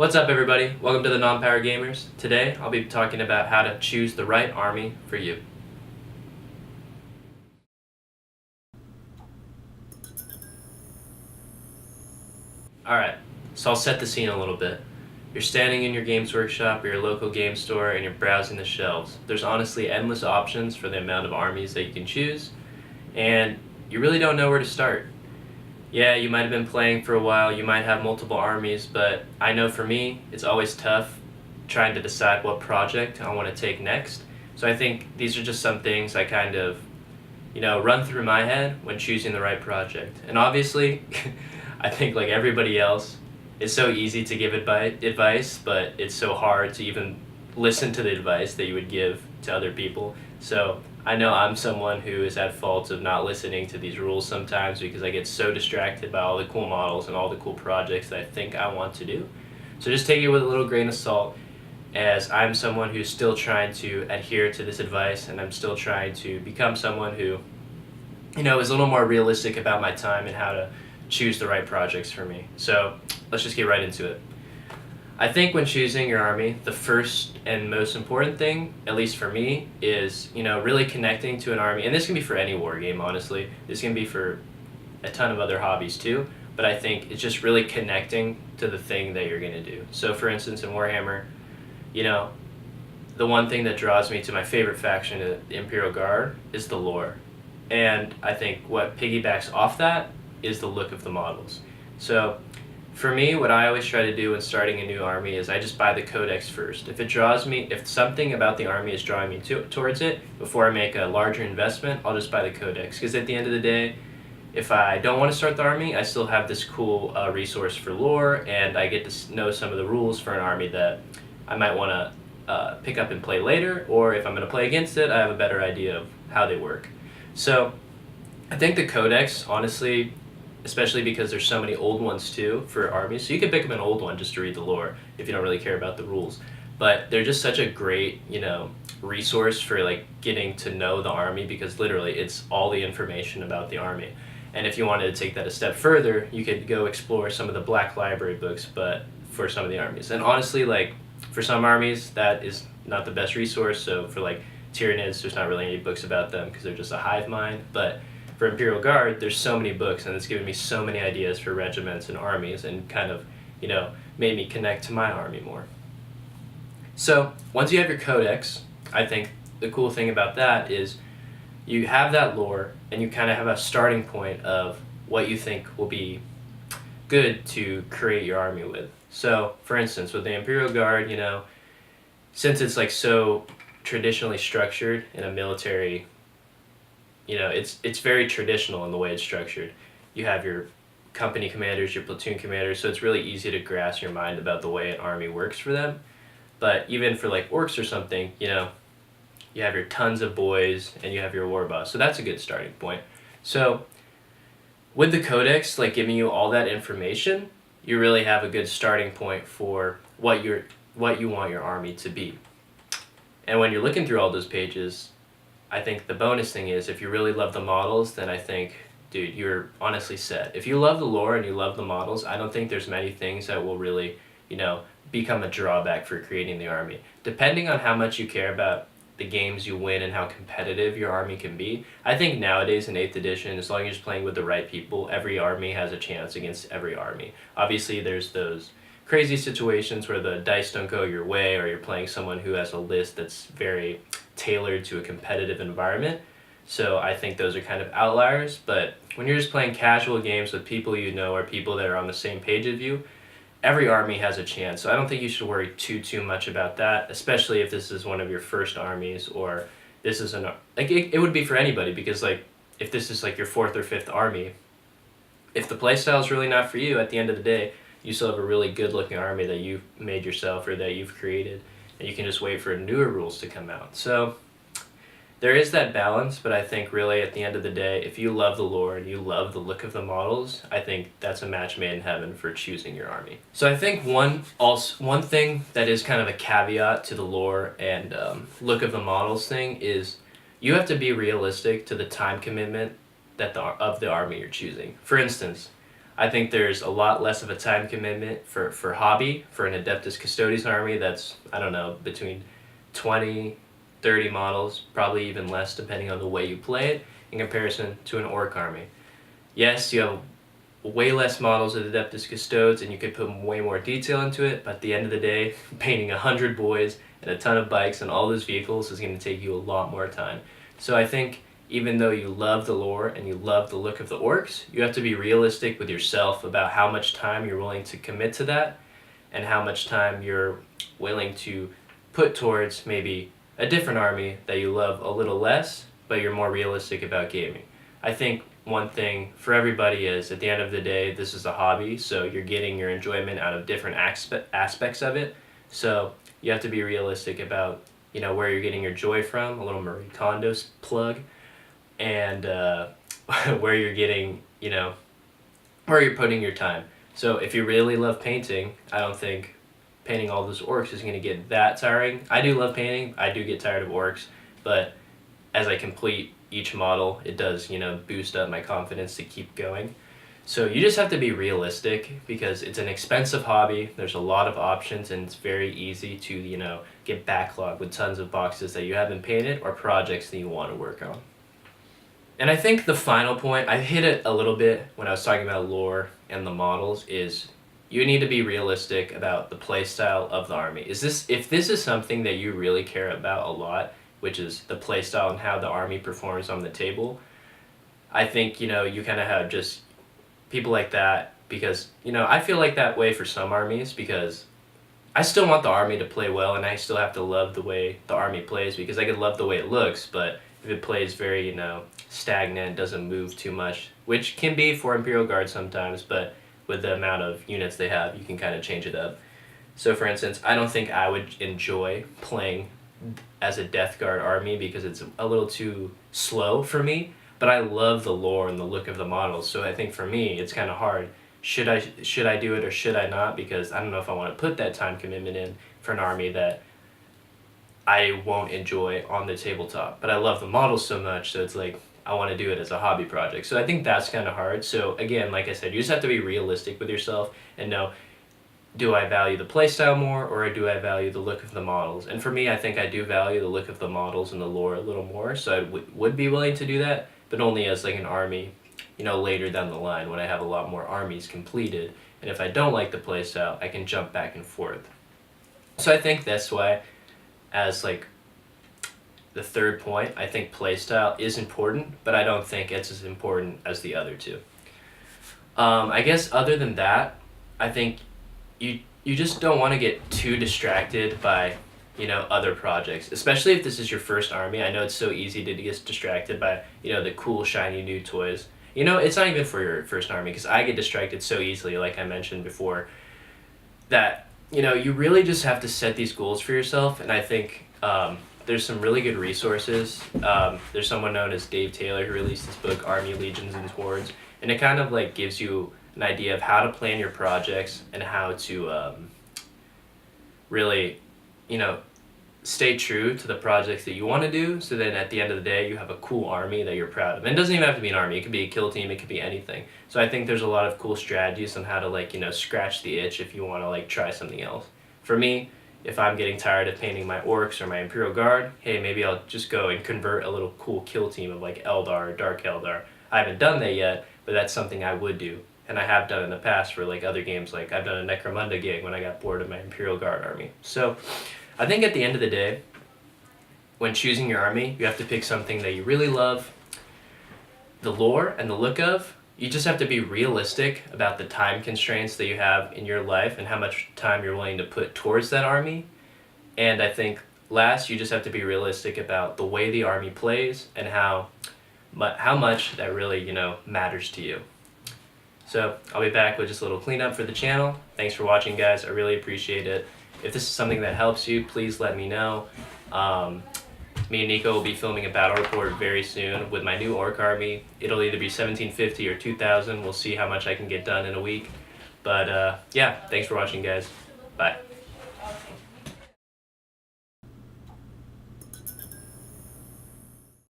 What's up everybody? Welcome to the Non-Power Gamers. Today I'll be talking about how to choose the right army for you. Alright, so I'll set the scene a little bit. You're standing in your Games Workshop or your local game store and you're browsing the shelves. There's honestly endless options for the amount of armies that you can choose, and you really don't know where to start. Yeah, you might have been playing for a while, you might have multiple armies, but I know for me, it's always tough trying to decide what project I want to take next. So I think these are just some things I kind of, run through my head when choosing the right project. And obviously, I think like everybody else, it's so easy to give advice, but it's so hard to even listen to the advice that you would give to other people. So I know I'm someone who is at fault of not listening to these rules sometimes because I get so distracted by all the cool models and all the cool projects that I think I want to do. So just take it with a little grain of salt, as I'm someone who's still trying to adhere to this advice, and I'm still trying to become someone who, is a little more realistic about my time and how to choose the right projects for me. So let's just get right into it. I think when choosing your army, the first and most important thing, at least for me, is really connecting to an army. And this can be for any war game, honestly. This can be for a ton of other hobbies too. But I think it's just really connecting to the thing that you're going to do. So for instance, in Warhammer, the one thing that draws me to my favorite faction, the Imperial Guard, is the lore. And I think what piggybacks off that is the look of the models. So for me, what I always try to do when starting a new army is I just buy the codex first. If something about the army is drawing me towards it, before I make a larger investment, I'll just buy the codex. Because at the end of the day, if I don't want to start the army, I still have this cool resource for lore, and I get to know some of the rules for an army that I might want to pick up and play later, or if I'm going to play against it, I have a better idea of how they work. So I think the codex, honestly, especially because there's so many old ones too for armies, so you can pick up an old one just to read the lore if you don't really care about the rules, but they're just such a great resource for like getting to know the army, because literally it's all the information about the army. And if you wanted to take that a step further, you could go explore some of the Black Library books, but for some of the armies. And honestly, like for some armies that is not the best resource. So for like Tyranids, there's not really any books about them because they're just a hive mind. But for Imperial Guard, there's so many books, and it's given me so many ideas for regiments and armies, and kind of, made me connect to my army more. So once you have your codex, I think the cool thing about that is you have that lore, and you kind of have a starting point of what you think will be good to create your army with. So for instance, with the Imperial Guard, since it's like so traditionally structured in a military, it's very traditional in the way it's structured. You have your company commanders, your platoon commanders, so it's really easy to grasp your mind about the way an army works for them. But even for like orcs or something, you have your tons of boys and you have your war boss. So that's a good starting point. So with the codex, like giving you all that information, you really have a good starting point for what you want your army to be. And when you're looking through all those pages, I think the bonus thing is, if you really love the models, then I think, dude, you're honestly set. If you love the lore and you love the models, I don't think there's many things that will really, become a drawback for creating the army. Depending on how much you care about the games you win and how competitive your army can be, I think nowadays in 8th edition, as long as you're playing with the right people, every army has a chance against every army. Obviously, there's those crazy situations where the dice don't go your way, or you're playing someone who has a list that's very tailored to a competitive environment. So I think those are kind of outliers, but when you're just playing casual games with people or people that are on the same page as you, every army has a chance. So I don't think you should worry too much about that, especially if this is one of your first armies, or this is it would be for anybody, because like if this is like your 4th or 5th army, if the playstyle is really not for you, at the end of the day, you still have a really good looking army that you've made yourself or that you've created, and you can just wait for newer rules to come out. So there is that balance, but I think really at the end of the day, if you love the lore and you love the look of the models, I think that's a match made in heaven for choosing your army. So I think one thing that is kind of a caveat to the lore and look of the models thing is you have to be realistic to the time commitment of the army you're choosing. For instance, I think there's a lot less of a time commitment for hobby, for an Adeptus Custodes army that's, I don't know, between 20, 30 models, probably even less depending on the way you play it, in comparison to an Orc army. Yes, you have way less models of Adeptus Custodes and you could put way more detail into it, but at the end of the day, painting 100 boys and a ton of bikes and all those vehicles is going to take you a lot more time. So I think even though you love the lore and you love the look of the orcs, you have to be realistic with yourself about how much time you're willing to commit to that and how much time you're willing to put towards maybe a different army that you love a little less, but you're more realistic about gaming. I think one thing for everybody is, at the end of the day, this is a hobby, so you're getting your enjoyment out of different aspects of it. So you have to be realistic about, where you're getting your joy from, a little Marie Kondo plug, and where you're getting, where you're putting your time. So if you really love painting, I don't think painting all those orcs is going to get that tiring. I do love painting. I do get tired of orcs, but as I complete each model, it does, boost up my confidence to keep going. So you just have to be realistic because it's an expensive hobby. There's a lot of options and it's very easy to, get backlogged with tons of boxes that you haven't painted or projects that you want to work on. And I think the final point, I hit it a little bit when I was talking about lore and the models, is you need to be realistic about the play style of the army. If this is something that you really care about a lot, which is the play style and how the army performs on the table, I think, you kind of have just people like that because, I feel like that way for some armies because I still want the army to play well and I still have to love the way the army plays because I could love the way it looks, but if it plays very, stagnant, doesn't move too much, which can be for Imperial Guard sometimes, but with the amount of units they have, you can kind of change it up. So for instance, I don't think I would enjoy playing as a Death Guard army because it's a little too slow for me, but I love the lore and the look of the models, so I think for me it's kind of hard. Should I do it or should I not? Because I don't know if I want to put that time commitment in for an army that I won't enjoy on the tabletop. But I love the models so much, so it's like I want to do it as a hobby project. So I think that's kind of hard. So again, like I said, you just have to be realistic with yourself and know, do I value the playstyle more or do I value the look of the models? And for me, I think I do value the look of the models and the lore a little more, so I would be willing to do that, but only as like an army, later down the line when I have a lot more armies completed. And if I don't like the playstyle, I can jump back and forth. So I think that's why, as like the third point, I think playstyle is important, but I don't think it's as important as the other two. I guess other than that, I think you just don't want to get too distracted by, other projects, especially if this is your first army. I know it's so easy to get distracted by, the cool, shiny new toys. It's not even for your first army, because I get distracted so easily, like I mentioned before, that, you really just have to set these goals for yourself, and I think there's some really good resources. There's someone known as Dave Taylor who released this book, Army, Legions, and Hordes, and it kind of like gives you an idea of how to plan your projects and how to really, stay true to the projects that you want to do, so then at the end of the day you have a cool army that you're proud of. And it doesn't even have to be an army, it could be a kill team, it could be anything. So I think there's a lot of cool strategies on how to scratch the itch if you want to try something else. For me, if I'm getting tired of painting my orcs or my Imperial Guard, hey, maybe I'll just go and convert a little cool kill team of Eldar or Dark Eldar. I haven't done that yet, but that's something I would do. And I have done in the past for other games, I've done a Necromunda gig when I got bored of my Imperial Guard army. So I think at the end of the day, when choosing your army, you have to pick something that you really love, the lore and the look of. You just have to be realistic about the time constraints that you have in your life and how much time you're willing to put towards that army. And I think last, you just have to be realistic about the way the army plays and how much that really, matters to you. So I'll be back with just a little cleanup for the channel. Thanks for watching, guys. I really appreciate it. If this is something that helps you, please let me know. Me and Nico will be filming a battle report very soon with my new orc army. It'll either be 1750 or 2000. We'll see how much I can get done in a week. But yeah, thanks for watching, guys. Bye.